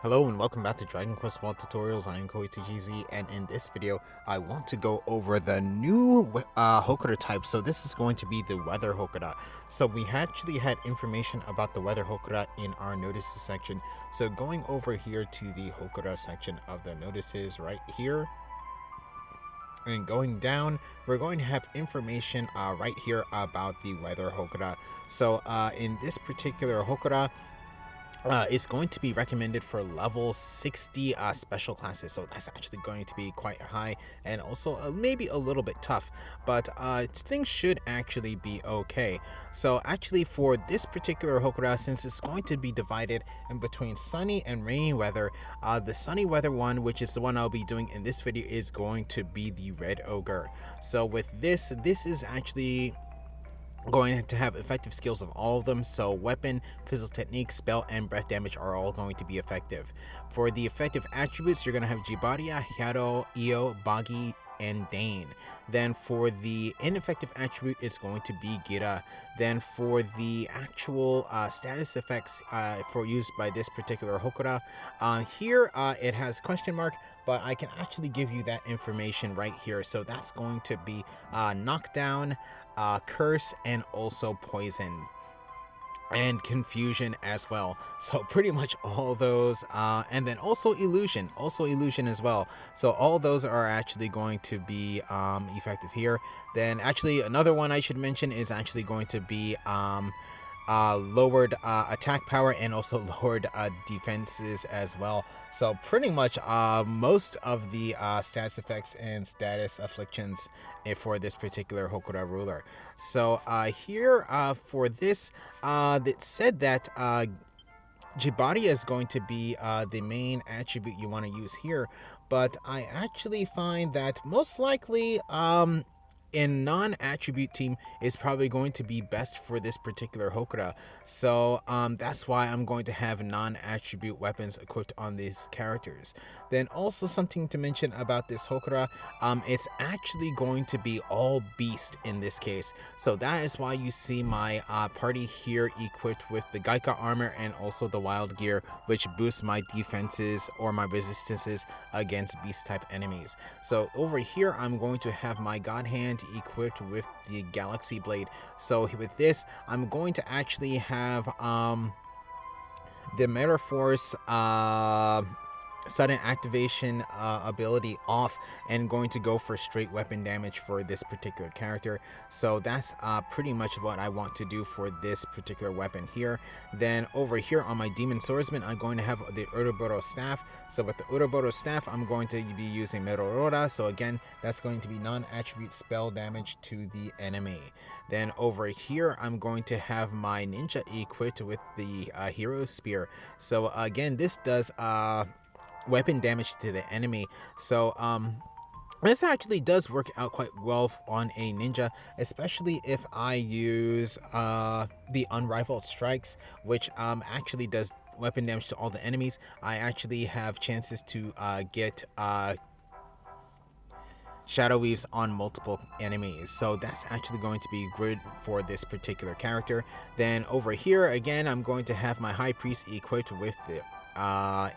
Hello and welcome back to Dragon Quest World Tutorials. I am KoiTGZ, and in this video I want to go over the new Hokora type. So this is going to be the Weather Hokora. So we actually had information about the Weather Hokora in our notices section. So going over here to the Hokora section of the notices right here, and going down, we're going to have information right here about the Weather Hokora. So in this particular Hokora, it's going to be recommended for level 60 special classes, so that's actually going to be quite high and also maybe a little bit tough, but things should actually be okay. So actually for this particular Hokora, since it's going to be divided in between sunny and rainy weather, the sunny weather one, which is the one I'll be doing in this video, is going to be the Red Ogre. So with this is actually going to have effective skills of all of them. So weapon, physical technique, spell, and breath damage are all going to be effective. For the effective attributes, you're going to have Jibaria, Hyato, Io, Bagi, and Dane. Then for the ineffective attribute, it's going to be Gira. Then for the actual status effects for used by this particular Hokora, here it has question mark, but I can actually give you that information right here. So that's going to be knockdown, curse, and also poison and confusion as well. So pretty much all those, and then also illusion as well. So all those are actually going to be effective here. Then actually another one I should mention is actually going to be lowered attack power and also lowered defenses as well. So pretty much most of the status effects and status afflictions for this particular Hokora ruler. So here for this, it said that Jibaria is going to be the main attribute you want to use here, but I actually find that most likely in non-attribute team is probably going to be best for this particular Hokora. So that's why I'm going to have non-attribute weapons equipped on these characters. Then also something to mention about this Hokora, it's actually going to be all beast in this case. So that is why you see my party here equipped with the Gaika armor and also the wild gear, which boosts my defenses or my resistances against beast type enemies. So over here I'm going to have my God Hand equipped with the Galaxy Blade. So with this I'm going to actually have the Meta Force sudden activation ability off, and going to go for straight weapon damage for this particular character. So that's pretty much what I want to do for this particular weapon here. Then over here on my Demon Swordsman, I'm going to have the Uroboro Staff. So with the Uroboro Staff, I'm going to be using Merorora. So again, that's going to be non-attribute spell damage to the enemy. Then over here, I'm going to have my Ninja equipped with the Hero Spear. So again, this does weapon damage to the enemy. So this actually does work out quite well on a ninja, especially if I use the Unrivaled Strikes, which actually does weapon damage to all the enemies. I actually have chances to get Shadow Weaves on multiple enemies, so that's actually going to be good for this particular character. Then over here again, I'm going to have my High Priest equipped with the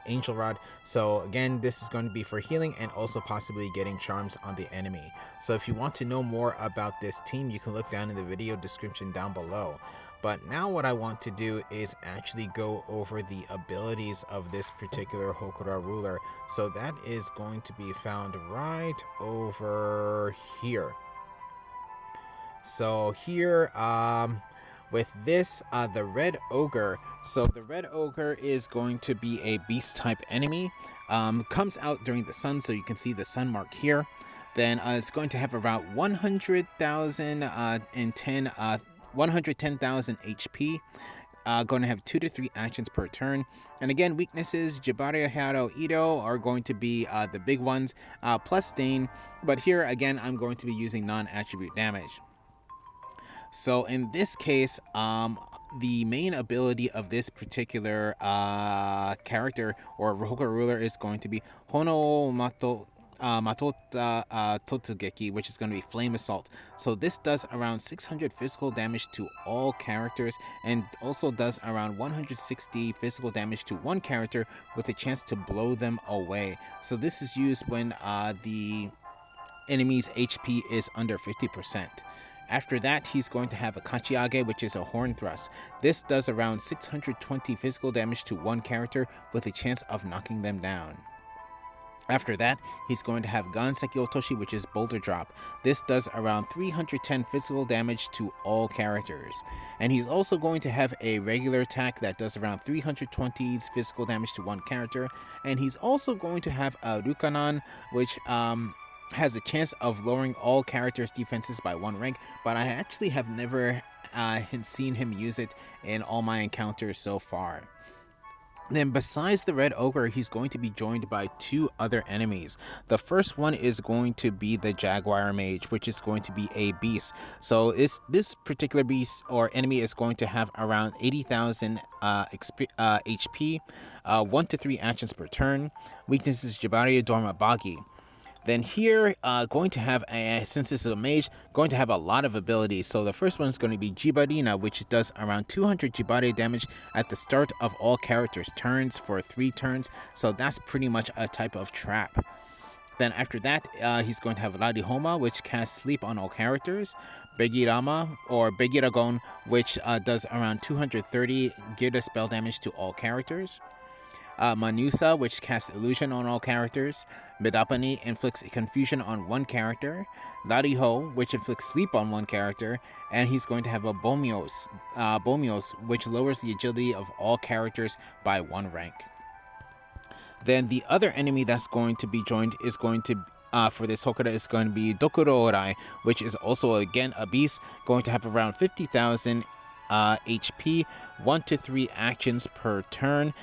Angel Rod. So again, this is going to be for healing and also possibly getting charms on the enemy. So if you want to know more about this team, you can look down in the video description down below. But now what I want to do is actually go over the abilities of this particular Hokora ruler. So that is going to be found right over here. So here with this, the Red Ogre. So the Red Ogre is going to be a beast type enemy. Comes out during the sun, so you can see the sun mark here. Then it's going to have about 110,000 HP. Going to have 2 to 3 actions per turn. And again, weaknesses, Jibaria, Hyato, Ito are going to be the big ones, plus Dane. But here again, I'm going to be using non-attribute damage. So in this case, the main ability of this particular character or Hokora ruler is going to be Hono Mato Totugeki, which is going to be Flame Assault. So this does around 600 physical damage to all characters, and also does around 160 physical damage to one character with a chance to blow them away. So this is used when the enemy's HP is under 50%. After that, he's going to have a Kachiage, which is a Horn Thrust. This does around 620 physical damage to one character with a chance of knocking them down. After that, he's going to have Ganseki Otoshi, which is Boulder Drop. This does around 310 physical damage to all characters. And he's also going to have a regular attack that does around 320 physical damage to one character. And he's also going to have a Rukanan, which has a chance of lowering all characters' defenses by one rank, but I actually have never seen him use it in all my encounters so far. Then besides the Red Ogre, he's going to be joined by two other enemies. The first one is going to be the Jaguar Mage, which is going to be a beast. So this particular beast or enemy is going to have around 80,000 HP, 1 to 3 actions per turn. Weakness is Jabari Dorma Bagi. Then here, going to have, since this is a mage, going to have a lot of abilities. So the first one is going to be Jibarina, which does around 200 Jibare damage at the start of all characters' turns for 3 turns. So that's pretty much a type of trap. Then after that, he's going to have Radihoma, which casts Sleep on all characters. Begirama, or Begiragon, which does around 230 Girda spell damage to all characters. Manusa, which casts Illusion on all characters. Medapani inflicts confusion on one character. Lariho, which inflicts sleep on one character. And he's going to have a Bomios, which lowers the agility of all characters by 1 rank. Then the other enemy that's going to be joined is going to for this Hokora is going to be Dokuro Orai, which is also again a beast, going to have around 50,000 HP, 1 to 3 actions per turn.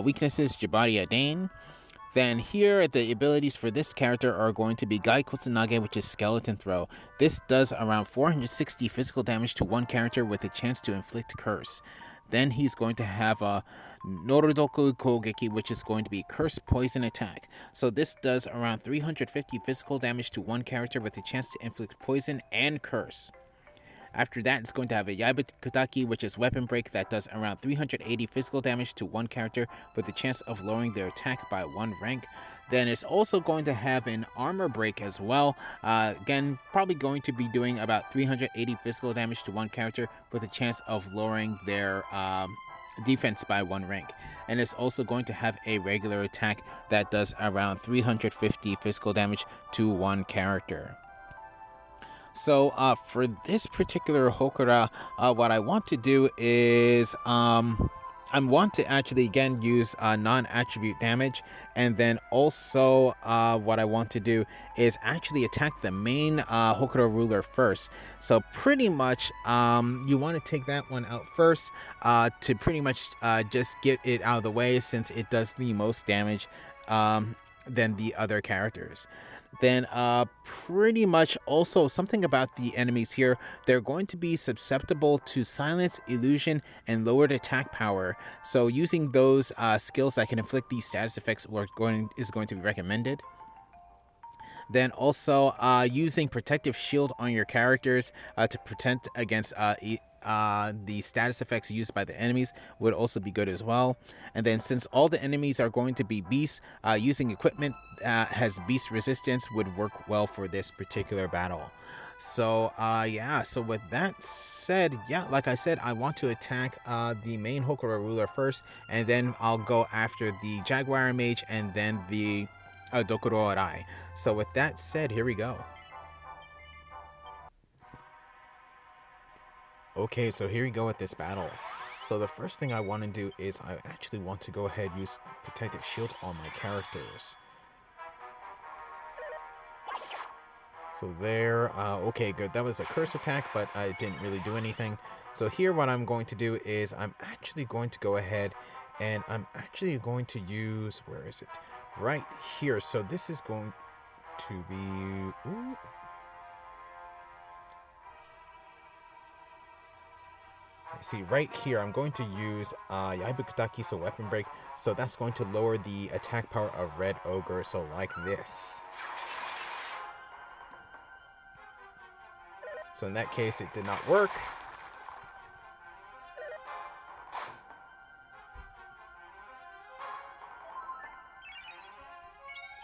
Weaknesses Jabari Adane. Then here, the abilities for this character are going to be Gai Kotsunage, which is Skeleton Throw. This does around 460 physical damage to one character with a chance to inflict Curse. Then he's going to have a Norodoku Kogeki, which is going to be Curse Poison Attack. So this does around 350 physical damage to one character with a chance to inflict Poison and Curse. After that, it's going to have a Yaiba Kutaki, which is Weapon Break, that does around 380 physical damage to one character with a chance of lowering their attack by 1 rank. Then it's also going to have an Armor Break as well. Again, probably going to be doing about 380 physical damage to one character with a chance of lowering their defense by 1 rank. And it's also going to have a regular attack that does around 350 physical damage to one character. So for this particular Hokora, what I want to do is I want to actually again use non-attribute damage, and then also what I want to do is actually attack the main Hokora ruler first. So pretty much you want to take that one out first to pretty much just get it out of the way, since it does the most damage than the other characters. Then pretty much also something about the enemies here, they're going to be susceptible to silence, illusion, and lowered attack power. So using those skills that can inflict these status effects is going to be recommended. Then also using protective shield on your characters to protect against the status effects used by the enemies would also be good as well. And then since all the enemies are going to be beasts, using equipment that has beast resistance would work well for this particular battle. So yeah, so with that said, yeah, like I said, I want to attack the main Hokora ruler first, and then I'll go after the Jaguar Mage and then the Dokuro Arai. So with that said, here we go. Okay, so here we go with this battle. So the first thing I want to do is I actually want to go ahead and use protective shield on my characters. So there, okay, good. That was a curse attack, but I didn't really do anything. So here what I'm going to do is I'm actually going to go ahead and I'm actually going to use, where is it? Right here. So this is going to be, ooh. see, right here, I'm going to use Yaibukataki, so weapon break. So that's going to lower the attack power of Red Ogre, so like this. So in that case, it did not work.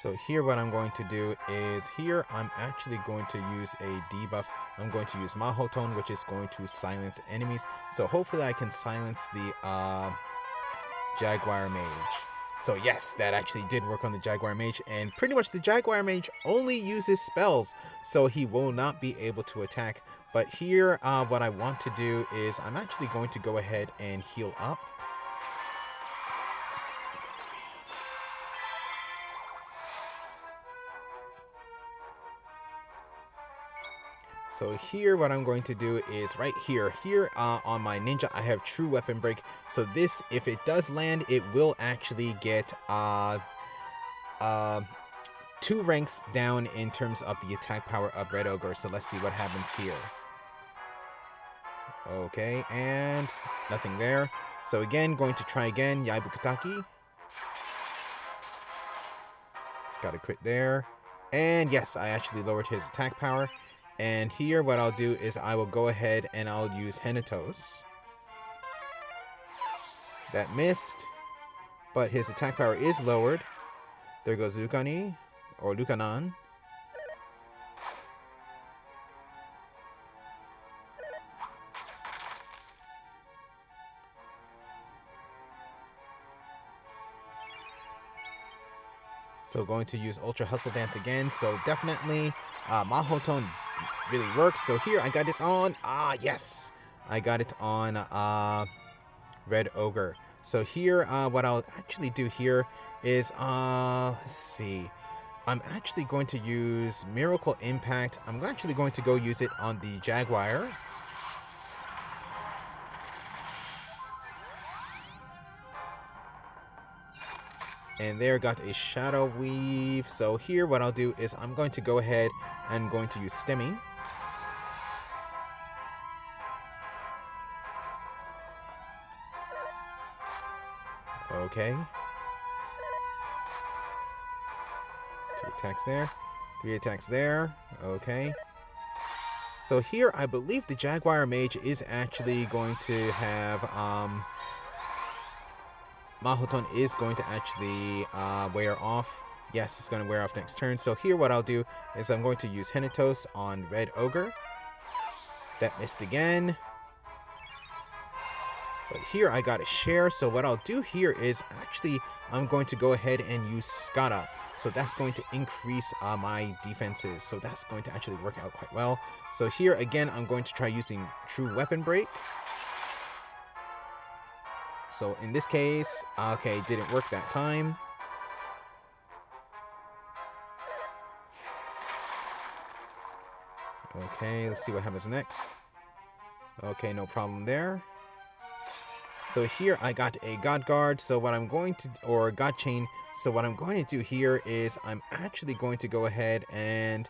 So here what I'm going to do is, here I'm actually going to use a debuff. I'm going to use Mahotone, which is going to silence enemies. So hopefully I can silence the Jaguar Mage. So yes, that actually did work on the Jaguar Mage, and pretty much the Jaguar Mage only uses spells, so he will not be able to attack. But here, what I want to do is I'm actually going to go ahead and heal up. So here what I'm going to do is right here on my ninja I have true weapon break. So this, if it does land, it will actually get 2 ranks down in terms of the attack power of Red Ogre. So let's see what happens here. Okay, and nothing there. So again, going to try again, Yaibukataki. Got a crit there. And yes, I actually lowered his attack power. And here what I'll do is I will go ahead and I'll use Henatos. That missed, but his attack power is lowered. There goes Lukani, or Lukanan. So going to use Ultra Hustle Dance again. So definitely Mahotone really works. So here I got it on, yes, I got it on Red Ogre. So here what I'll actually do here is, let's see, I'm actually going to use Miracle Impact. I'm actually going to go use it on the Jaguar. And there, got a Shadow Weave. So here what I'll do is I'm going to go ahead and going to use Stemmy. Okay. 2 attacks there. 3 attacks there. Okay. So here I believe the Jaguar Mage is actually going to have Mahotone is going to actually wear off. Yes, it's going to wear off next turn. So here what I'll do is I'm going to use Henatos on Red Ogre. That missed again. But here I got a share. So what I'll do here is actually I'm going to go ahead and use Skada. So that's going to increase my defenses. So that's going to actually work out quite well. So here again I'm going to try using True Weapon Break. So in this case, okay, didn't work that time. Okay, let's see what happens next. Okay, no problem there. So here I got a God Guard. So what I'm going to, or God Chain. So what I'm going to do here is I'm actually going to go ahead and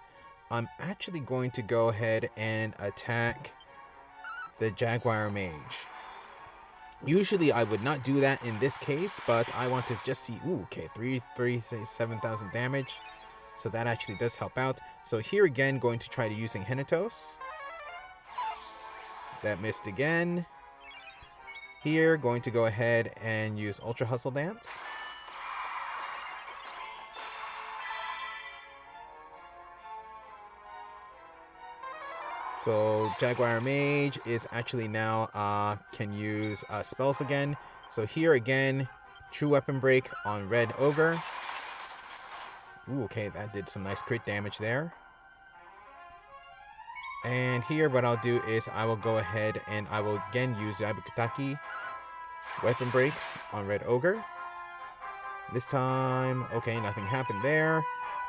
attack the Jaguar Mage. Usually I would not do that in this case, but I want to just see. Ooh, okay, 7,000 damage. So that actually does help out. So here again, going to try to using Henatos. That missed again. Here, going to go ahead and use Ultra Hustle Dance. So Jaguar Mage is actually now can use spells again. So here again, True Weapon Break on Red Ogre. Ooh, okay, that did some nice crit damage there. And here what I'll do is I will go ahead and I will again use Yaibukataki Weapon Break on Red Ogre. This time, okay, nothing happened there.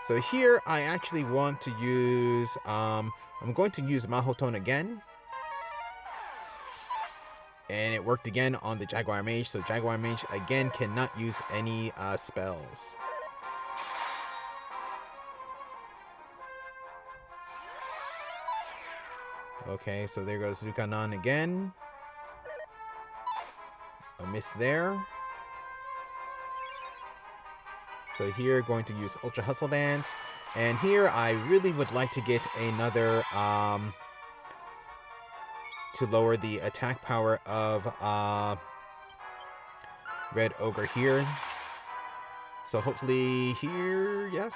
So here I actually want to use, I'm going to use Mahotone again. And it worked again on the Jaguar Mage. So Jaguar Mage again cannot use any spells. Okay, so there goes Lukanan again. A miss there. So here, going to use Ultra Hustle Dance. And here, I really would like to get another, to lower the attack power of, Red Ogre here. So hopefully here, yes.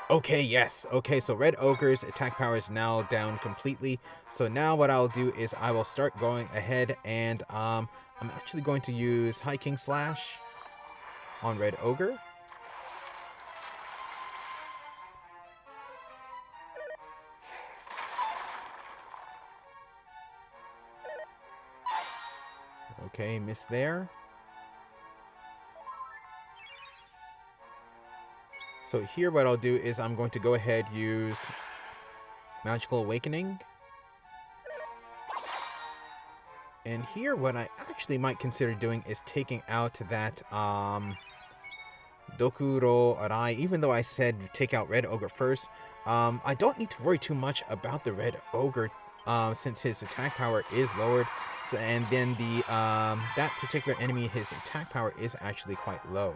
Okay, yes. Okay, so Red Ogre's attack power is now down completely. So now what I'll do is I will start going ahead and I'm actually going to use Hiking Slash on Red Ogre. Okay, missed there. So here what I'll do is I'm going to go ahead use Magical Awakening. And here what I actually might consider doing is taking out that Dokuro Arai. Even though I said take out Red Ogre first, I don't need to worry too much about the Red Ogre since his attack power is lowered. So, and then the that particular enemy, his attack power is actually quite low.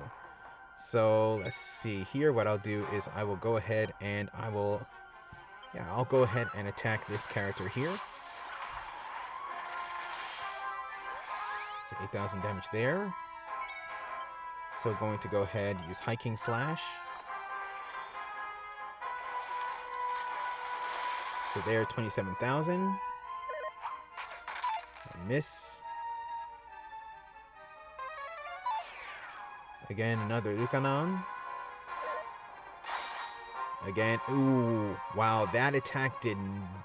So let's see here. What I'll do is I will go ahead and I'll go ahead and attack this character here. So 8,000 damage there. So going to go ahead, use Hiking Slash. So there, 27,000. Miss. Again, another Lucanon. Again, ooh, wow, that attack did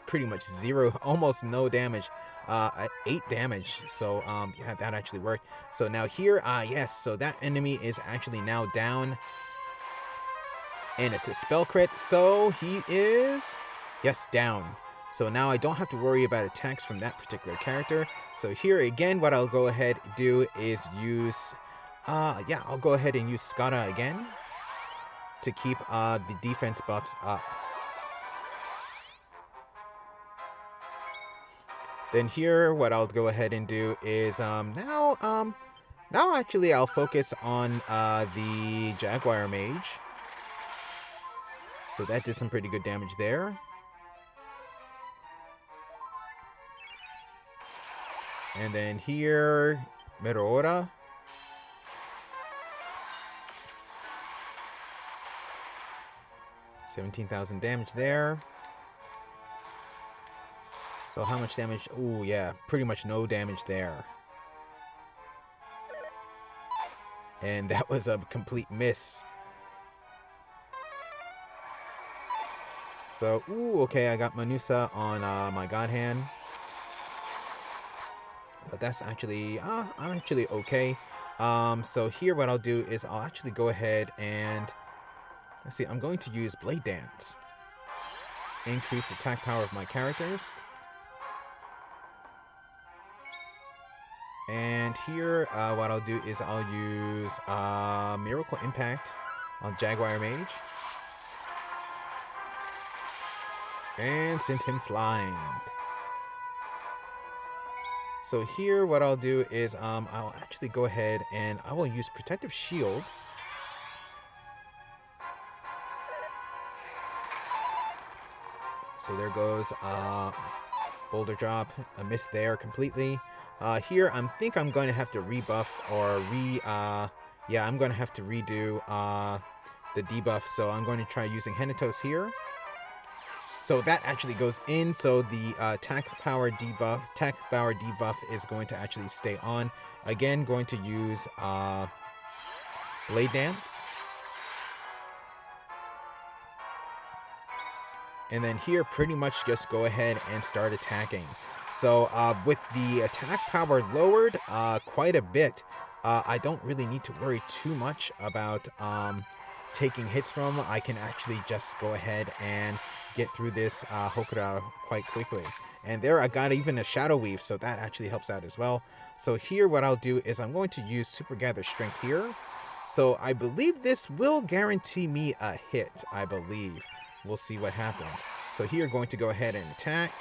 pretty much zero, almost no damage. 8 damage, so yeah, that actually worked. So now here, yes, so that enemy is actually now down. And it's a spell crit, so he is, yes, down. So now I don't have to worry about attacks from that particular character. So here again, what I'll go ahead and do is use, I'll go ahead and use Skada again to keep the defense buffs up. Then here, what I'll go ahead and do is now actually I'll focus on the Jaguar Mage. So that did some pretty good damage there. And then here, Meteora. $17,000 damage there. So how much damage? Oh yeah, pretty much no damage there. And that was a complete miss. So, ooh, okay, I got Manusa on my God Hand. But that's actually, I'm actually okay. So here what I'll do is I'll actually go ahead and, let's see, I'm going to use Blade Dance. Increase attack power of my characters. And here, what I'll do is I'll use Miracle Impact on Jaguar Mage. And send him flying. So here, what I'll do is I'll actually go ahead and I will use Protective Shield. So there goes Boulder Drop, a miss there completely. Here, I think I'm going to have to rebuff or I'm going to have to redo the debuff. So I'm going to try using Henitos here. So that actually goes in, so the attack power debuff is going to actually stay on. Again, going to use Blade Dance. And then here, pretty much just go ahead and start attacking. So with the attack power lowered quite a bit, I don't really need to worry too much about taking hits from. I can actually just go ahead and get through this Hokora quite quickly. And there I got even a Shadow Weave, so that actually helps out as well. So here what I'll do is I'm going to use Super Gather Strength here. So I believe this will guarantee me a hit, I believe. We'll see what happens. So here going to go ahead and attack.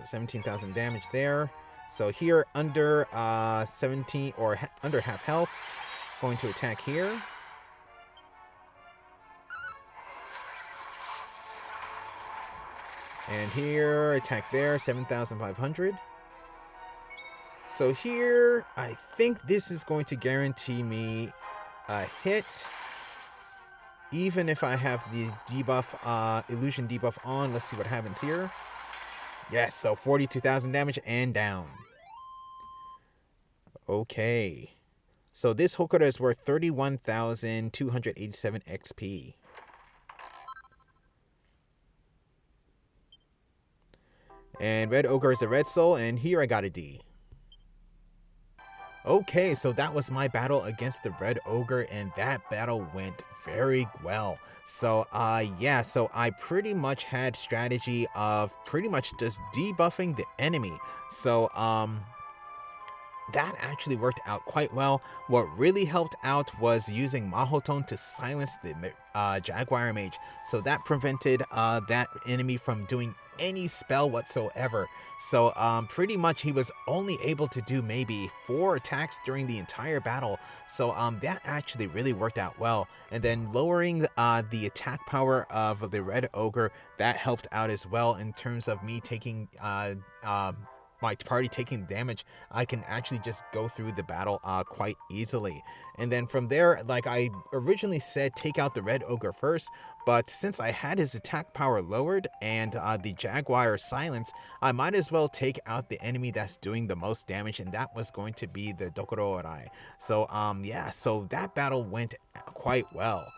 So 17,000 damage there. So here under 17 or under half health, going to attack here. And here, attack there, 7,500. So here, I think this is going to guarantee me a hit. Even if I have the debuff, illusion debuff on. Let's see what happens here. Yes, so 42,000 damage and down. Okay. So this Hokora is worth 31,287 XP. And Red Ogre is a red soul, and here I got a D. Okay, so that was my battle against the Red Ogre, and that battle went very well. So, yeah, so I pretty much had strategy of pretty much just debuffing the enemy. So, that actually worked out quite well. What really helped out was using Mahotone to silence the Jaguar Mage. So that prevented that enemy from doing any spell whatsoever. So pretty much he was only able to do maybe 4 attacks during the entire battle. So that actually really worked out well. And then lowering the attack power of the Red Ogre, that helped out as well in terms of me taking my party taking damage. I can actually just go through the battle quite easily. And then from there, like I originally said, take out the Red Ogre first, but since I had his attack power lowered and the Jaguar silence, I might as well take out the enemy that's doing the most damage, and that was going to be the Dokororai. So yeah, so that battle went quite well.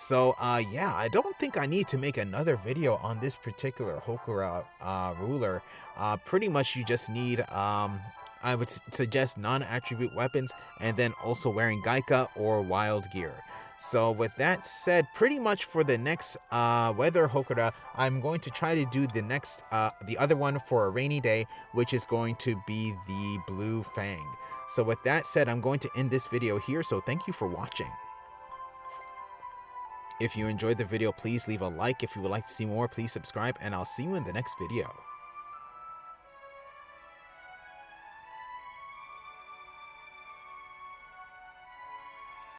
So, yeah, I don't think I need to make another video on this particular Hokora ruler. Pretty much you just need, I would suggest non-attribute weapons, and then also wearing Gaika or wild gear. So with that said, pretty much for the next Weather Hokora, I'm going to try to do the next, the other one for a rainy day, which is going to be the Blue Fang. So with that said, I'm going to end this video here, so thank you for watching. If you enjoyed the video, please leave a like. If you would like to see more, please subscribe, and I'll see you in the next video.